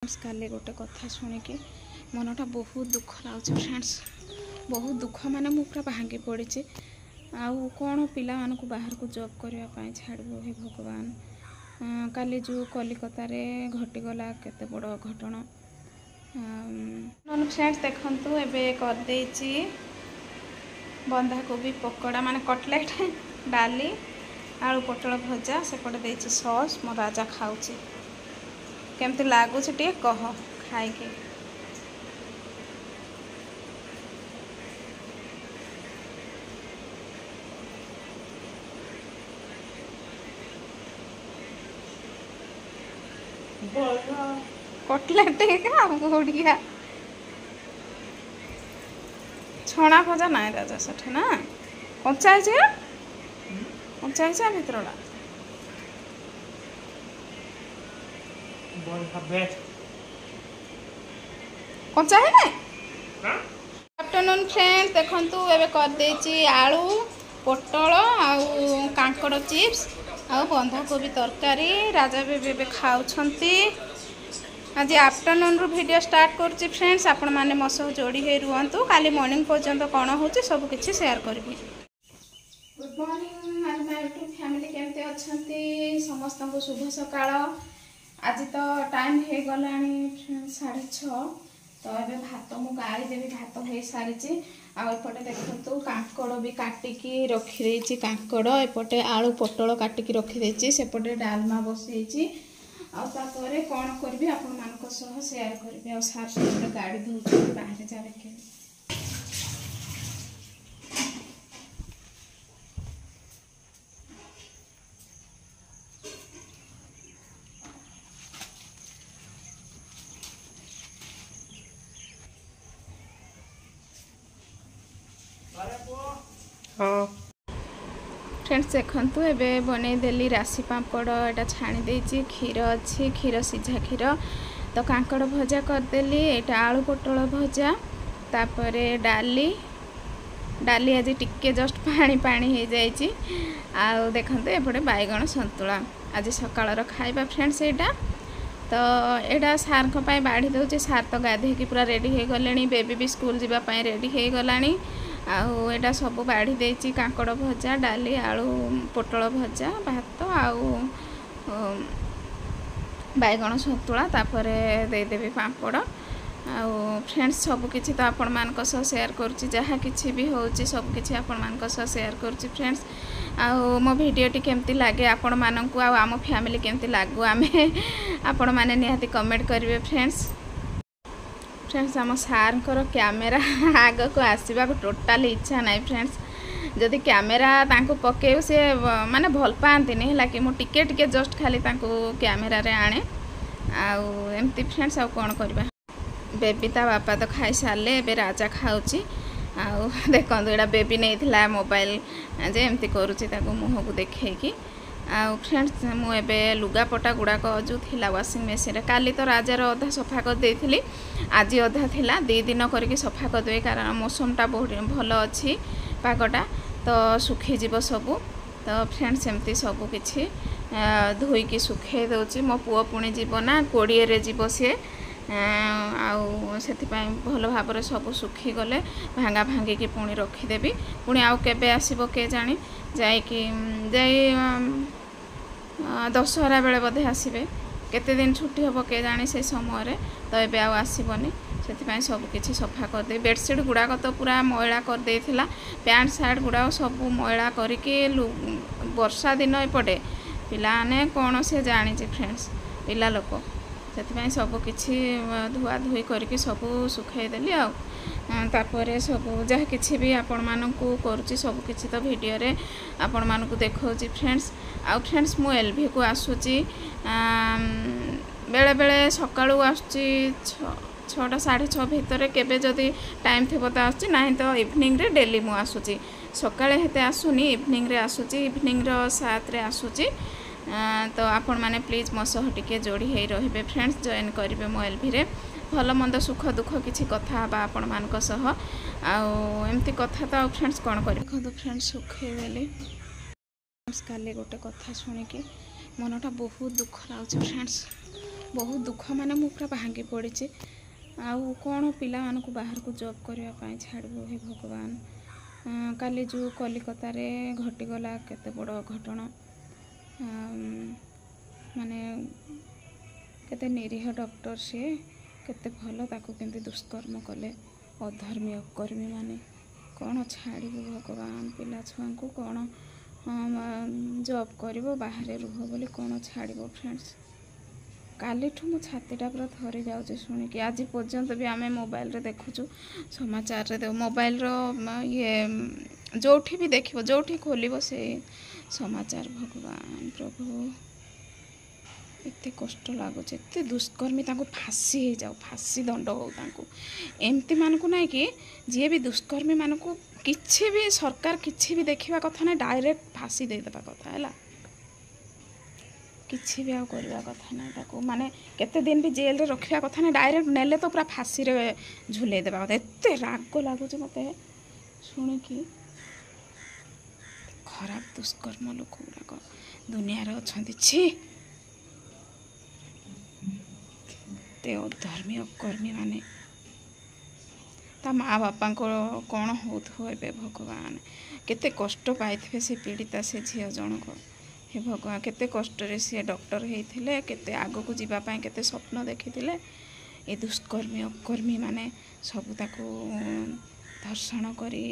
काले गोटे कथा शुणिकी मनटा बहुत दुख लागे फ्रेंड्स। बहुत दुख माने मु पूरा भांगी पड़ी। आउ कौन पिला मानक बाहर को जॉब करने छाड़ब हे भगवान। काली जो कलिकता रे घटीगला केते बड़ घटना। फ्रेंड्स देखंतु एबे कर देछि बंधाकोबी पकोड़ा माने कटलेट डाली आलू पटल भजा सेपटे देछि सॉस। मो राजा खाऊछि केमती लागुछि टे कह खाई के। कटलेट बढ़िया छणा भजा ना राजा सेठ ना कंचा है कंचा है भितरला कंचा है ना। आफ्टरनून फ्रेंड्स देखंतु एबे कर देछि आलू पटल आउ कांकड़ चिप्स आउ बंधाकोबी तरकारी। राजा बेबे खाउछंती। आज आफ्टरनून रू वीडियो स्टार्ट करछि फ्रेंड्स। आपण माने मो सह जोड़ी हे रुहंतु। काली मॉर्निंग पर्यंत कोन होछि सब किछि शेयर करबी। गुड मॉर्निंग आज माय यूट्यूब फैमिली केमते अछंती समस्त को शुभ सकाळ। आज तो टाइम हे गलानी 6:30 तो ए भात मु गाड़ी देवी भात हो सारी। आउपटे देखो कांकड़ भी काटिकी रखी कांकड़ एपटे आलू पटल काटिकी रखी सेपटे डालमा बसई। आपर कौन करी आपण मान शेयर करी। सार सब गाड़ी धोते बाहर जा रखे। फ्रेंड्स देखंतु एबे बने देली राशि पापड़ एटा छाणी देछि। क्षीर अच्छी क्षीर सीझा क्षीर तो कांकड़ भजा करदेली। एटा आलू पटल भजा तापरे डाली डाली आज टिके जस्ट पानी पानी हो जाइए। आउ देखंतु एपटे बैगण सन्तुला आज सकाळर खाइबा फ्रेंड्स। एटा तो एटा सार को पाई बाढ़ी दउछि। सार तो गाधे की पूरा रेडी हो गलेनी। बेबी भी स्कूल जीवा पाई रेडी हो गलानी। आउ एटा सब बाढ़ी देछि कांकड़ भजा डाली आलू पटल भजा भात आउ बैगण सन्तुला तापरे दे देबी पापड़। आउ फ्रेंड्स सब किछि तो आपण मानक सह शेयर करछि। जहाँ किछि भी होछि सब किछि आपण मानक सह शेयर करछि फ्रेंड्स। आउ मो वीडियोटी केमती लागे आपण मानकु आउ आम फैमिली केमती लागु आमे आपण माने निहाती कमेंट करिवे फ्रेंड्स। फ्रेंड्स आम सार कैमेरा आग को आसवा टोटाली इच्छा ना फ्रेंड्स। जदि कैमेरा तांको पकेउ से माने भल पाती है कि मुझे टिके टिके जस्ट खाली तांको कैमेरा रे आने आउ एमती फ्रेंड्स। आउ कौन करबा बेबी ता बापा तो खाई सारे एबे राजा खाऊची। आउ देखंतु एटा बेबी नहीं मोबाइल जे एमती करूची ताको मुह को देखैकी। आउ फ्रेंड्स मु एबे लुगापटा गुड़ाक जो थिला वाशिंग मशीन काली तो राजार अधा सफा कर देइथिली। आज अधा थिला 2 दिन करके सफा कर दे कारण मौसमटा बहुत भल अच्छी पागटा तो सुखी जीव सबू। तो फ्रेंड्स एमती सबू किछि धोईकी सुखे दउची। मो पुओ पुणी जीव ना कोड़िए रे जीव सी आउ से भल भाव सब सुखी गले भांगा भांगिकी पुणी रखीदेवी। पुणी आउ केबे आसीबो के जानी जाइकी दशहरा बेले बोधे आसबे केते दिन छुट्टी हम के जानी से समय तो ये आसबनी से सब किछि सफा करदे। बेडसीट गुड़ाक तो पूरा मैला कर देथिला। पैंट सार्ट गुड़ाक सब मैला करके वर्षा दिन एपटे पिलाने कौन से जानी फ्रेंड्स पिला लोक से सब किछि धुआ धुई करके सब सुखाईदेली। आपर सब जहाँ किछि भी आपण मानकु करुछि सब किछि तो वीडियो रे आपण मानकु देखौछि फ्रेंड्स। आउ फ्रेंड्स मु एलवी को आसुची बेले बेले सकाळु आसुची 6टा 6:30 भितर केबे जदि टाइम थिबो त आसुची नाही तो इवनिंग रे डेली मु आसुची। सकाळे हेते आसुनी इवनिंग रे आसुची। इवनिंग रो 7 रे आसुची। तो आपण माने प्लीज मो सह टिके जोड़ी हे रहिबे फ्रेंड्स। जॉइन करिवे मो एलवी रे भल मंद सुख दुख किछि कथा बा आपण मानक सह आउ एमती कथा तो फ्रेंड्स कोन करि देखो फ्रेंड्स सुखे देली। फ्रेंड्स काली गोटे कथा शुणिकी मनटा बहुत दुख लागे फ्रेंड्स। बहुत दुख माने मु पूरा भांगी पड़ी आउ कौन पिला मानकु बाहर को जॉब करने पाई छाड़बो हे भगवान। काली जो कलिकता रे घटीगला केते बड़ घटना माने केते निरीह डॉक्टर सी केते भल ताकू केंती दुष्कर्म कले अधर्मी कर्मी माने कौन छाड़बो भगवान पिला छुआ को कौन जॉब करिवो बाहर रुह बोली कौन छाड़बो फ्रेंड्स। काली मो छातीटा पूरा थरी जाऊँ शुणिकी आज पर्यंत भी आम मोबाइल रे देखुचु समाचार रे मोबाइल रो ये जो भी देखिबो जो खोलिबो से समाचार भगवान प्रभु एते कष्ट लगुच एते दुष्कर्मी ताको फांसी हो जाओ फांसी दंड हो एमती मानकु ना कि जी भी दुष्कर्मी मानकु किछि भी सरकार किछि भी देखिबा कथा ना डायरेक्ट फांसी दे देबा कथा हैला किछि भी आ करबा कथा ना ताको माने केते दिन भी जेल रे रखिया कथा ना डायरेक्ट नेले तो पूरा फांसी रे झुले देबा कथा एते राग लागुच मते सुनि कि खराब दुष्कर्म लोक गुड़ाक दुनिया रे अछंती छी ते अधर्मी अकर्मी माने ता माँ बापा को कौन हो भगवान केते कष्ट पाई से पीड़िता से झील जनक हे भगवान केते कष्ट रे सी डॉक्टर होते केते आग को जीवाई केते स्वप्न देखी ए दुष्कर्मी अकर्मी माने सब ताको धर्षण करी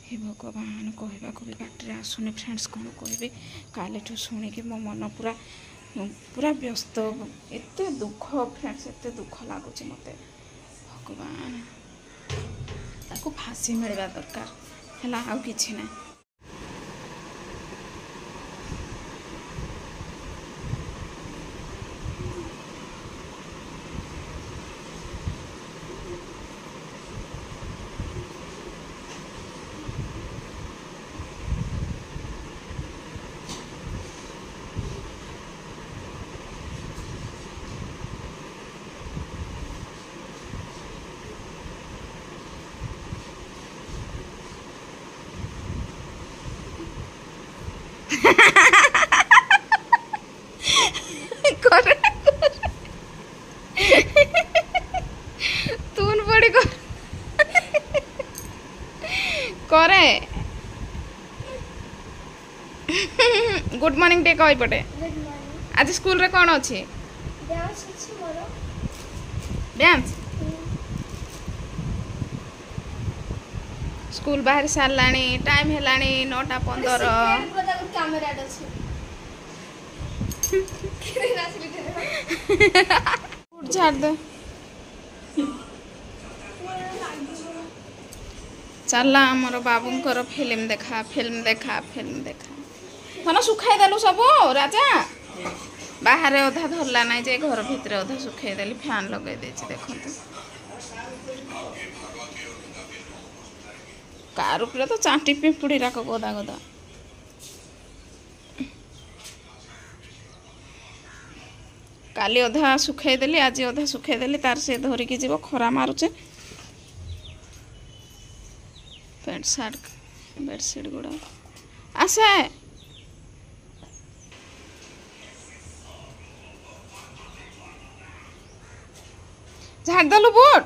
हे भगवान कहवा भी बाटे आसुनी फ्रेंड्स कौन कह काली शुणिकी मो मन पूरा पूरा व्यस्त एते दुख फ्रेंड्स एते दुख लगुच मते भगवान ताको फांसी मिलवा दरकार है आउ किछि ना। तून पड़ी करे गुड मॉर्निंग टे कही पटे आज स्कूल रे कौन अच्छी डांस स्कूल बाहर साराणी टाइम है 9:15 झाड़ दे चला आमर बाबूंकर फिल्म देखा मन सुखाई देलु सब राजा बाहर अधा धरला ना जे घर भितर अधा सुखाई देली फैन लगे देखते कार उपरे तो चाटी पिंपुड़ी राक गदा गदा काली अधा सुखाई देली आज अधा सुखाई देली तार से धरिकी जीव खरा मारुचे पैंट सार्ट बेडसीट गुड़ा आसे झाड़ दलु बोट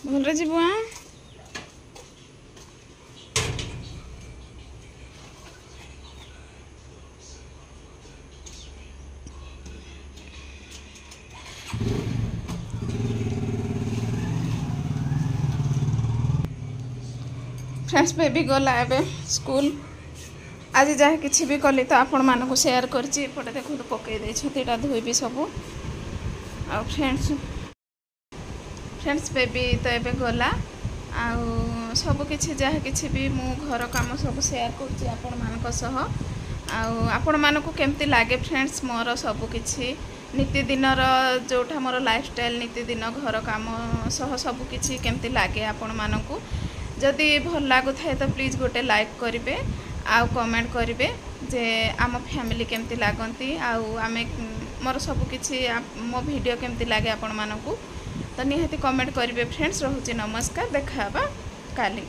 भलरे जीव फ्रेंड्स बेबी गला एबे स्कूल आज जहाँ किसी भी कली तो आपण मानक शेयर करपटे देखो पकई देटा धोबी सब आ फ्रेंड्स बेबी तो एबे गला आउ सब किछि जहाँ किछि भी मु घर काम सब शेयर करछि आपण मानक सह आपण मानक केमती लागे फ्रेंड्स मोर सब किछि नीतिदिन जोटा मोर लाइफस्टाइल नीतिदिन घर काम सह सब किछि केमती लागे आपण मानक जदि भल लागु थाए तो प्लीज गोटे लाइक करेंगे आउ कमेंट करेंगे जे आम फैमिली केमती लगती आउ आमे मोर सबकिछि मो वीडियो केमती लगे आपण मानकू तो निहाती कमेंट करेंगे फ्रेंड्स। रोचे नमस्कार, देखा काली।